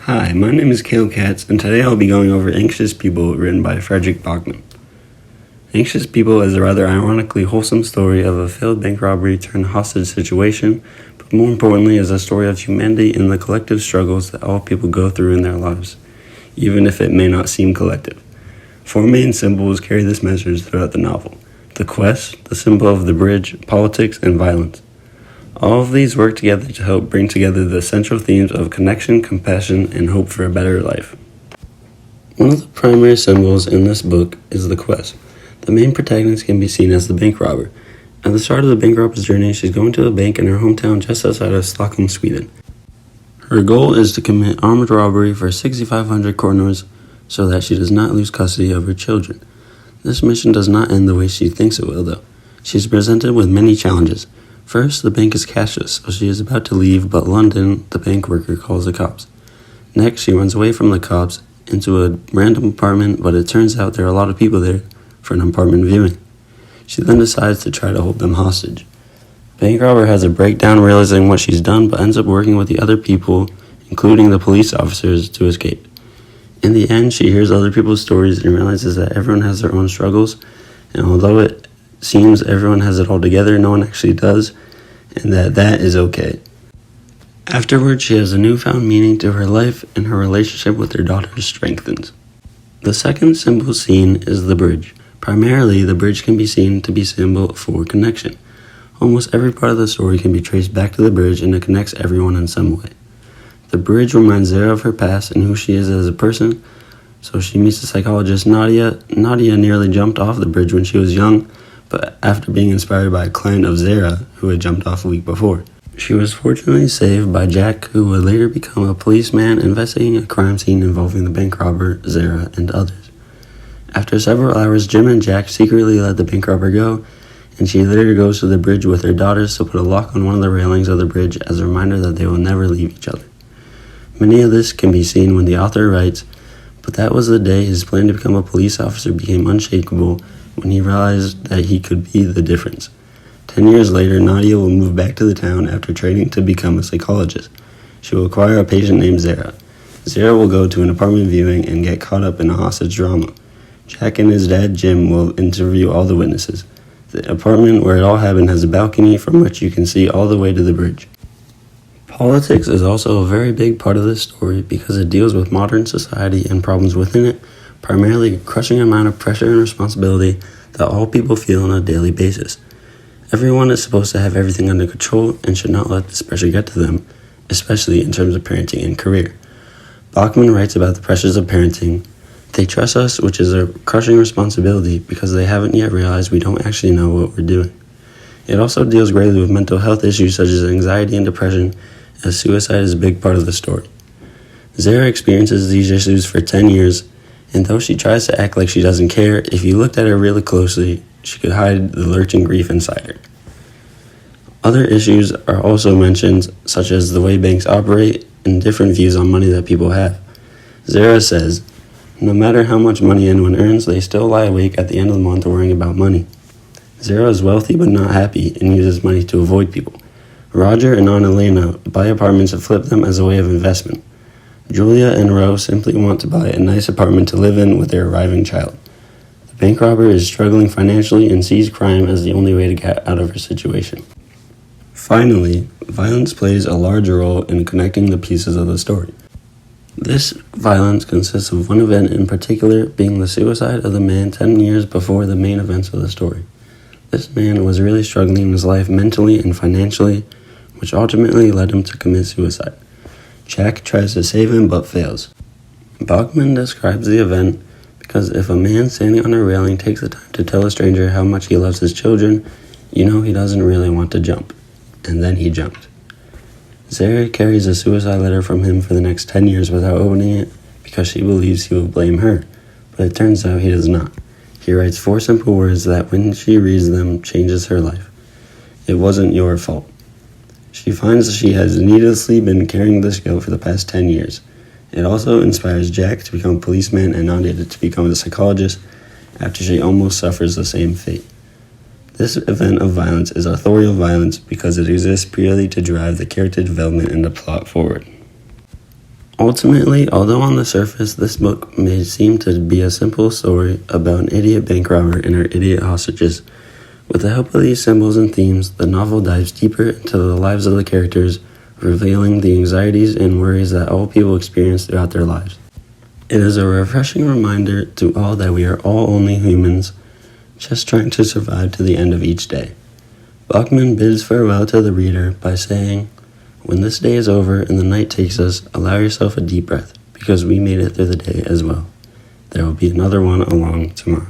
Hi, my name is Katz, and today I'll be going over Anxious People, written by Frederick Bachman. Anxious People is a rather ironically wholesome story of a failed bank robbery turned hostage situation, but more importantly is a story of humanity in the collective struggles that all people go through in their lives, even if it may not seem collective. Four main symbols carry this message throughout the novel: the quest, the symbol of the bridge, politics, and violence. All of these work together to help bring together the central themes of connection, compassion, and hope for a better life. One of the primary symbols in this book is the quest. The main protagonist can be seen as the bank robber. At the start of the bank robber's journey, she's going to a bank in her hometown just outside of Stockholm, Sweden. Her goal is to commit armed robbery for 6,500 kronor so that she does not lose custody of her children. This mission does not end the way she thinks it will, though. She is presented with many challenges. First, the bank is cashless, so she is about to leave, but London, the bank worker, calls the cops. Next, she runs away from the cops into a random apartment, but it turns out there are a lot of people there for an apartment viewing. She then decides to try to hold them hostage. The bank robber has a breakdown realizing what she's done, but ends up working with the other people, including the police officers, to escape. In the end, she hears other people's stories and realizes that everyone has their own struggles, and although it seems everyone has it all together, no one actually does, and that is okay. Afterwards, she has a newfound meaning to her life, and her relationship with her daughter strengthens. The second symbol seen is the bridge. Primarily, the bridge can be seen to be a symbol for connection. Almost every part of the story can be traced back to the bridge, and it connects everyone in some way. The bridge reminds Zara of her past and who she is as a person. So she meets the psychologist Nadia. Nadia nearly jumped off the bridge when she was young, but after being inspired by a client of Zara who had jumped off a week before. She was fortunately saved by Jack, who would later become a policeman investigating a crime scene involving the bank robber, Zara, and others. After several hours, Jim and Jack secretly let the bank robber go, and she later goes to the bridge with her daughters to put a lock on one of the railings of the bridge as a reminder that they will never leave each other. Many of this can be seen when the author writes, "But that was the day his plan to become a police officer became unshakable, when he realized that he could be the difference." 10 years later, Nadia will move back to the town after training to become a psychologist. She will acquire a patient named Zara. Zara will go to an apartment viewing and get caught up in a hostage drama. Jack and his dad, Jim, will interview all the witnesses. The apartment where it all happened has a balcony from which you can see all the way to the bridge. Politics is also a very big part of this story because it deals with modern society and problems within it, primarily a crushing amount of pressure and responsibility that all people feel on a daily basis. Everyone is supposed to have everything under control and should not let this pressure get to them, especially in terms of parenting and career. Bachman writes about the pressures of parenting. They trust us, which is a crushing responsibility because they haven't yet realized we don't actually know what we're doing. It also deals greatly with mental health issues such as anxiety and depression, as suicide is a big part of the story. Zara experiences these issues for 10 years, and though she tries to act like she doesn't care, if you looked at her really closely, she could hide the lurching grief inside her. Other issues are also mentioned, such as the way banks operate and different views on money that people have. Zara says, "No matter how much money anyone earns, they still lie awake at the end of the month worrying about money." Zara is wealthy but not happy and uses money to avoid people. Roger and Aunt Elena buy apartments and flip them as a way of investment. Julia and Rose simply want to buy a nice apartment to live in with their arriving child. The bank robber is struggling financially and sees crime as the only way to get out of her situation. Finally, violence plays a large role in connecting the pieces of the story. This violence consists of one event in particular being the suicide of the man 10 years before the main events of the story. This man was really struggling in his life mentally and financially, which ultimately led him to commit suicide. Jack tries to save him but fails. Bachman describes the event because if a man standing on a railing takes the time to tell a stranger how much he loves his children, you know he doesn't really want to jump. And then he jumped. Zara carries a suicide letter from him for the next 10 years without opening it because she believes he will blame her, but it turns out he does not. He writes 4 simple words that when she reads them changes her life. It wasn't your fault. She finds that she has needlessly been carrying this guilt for the past 10 years. It also inspires Jack to become a policeman and Nadia to become a psychologist after she almost suffers the same fate. This event of violence is authorial violence because it exists purely to drive the character development and the plot forward. Ultimately, although on the surface this book may seem to be a simple story about an idiot bank robber and her idiot hostages, with the help of these symbols and themes, the novel dives deeper into the lives of the characters, revealing the anxieties and worries that all people experience throughout their lives. It is a refreshing reminder to all that we are all only humans, just trying to survive to the end of each day. Bachman bids farewell to the reader by saying, "When this day is over and the night takes us, allow yourself a deep breath, because we made it through the day as well. There will be another one along tomorrow."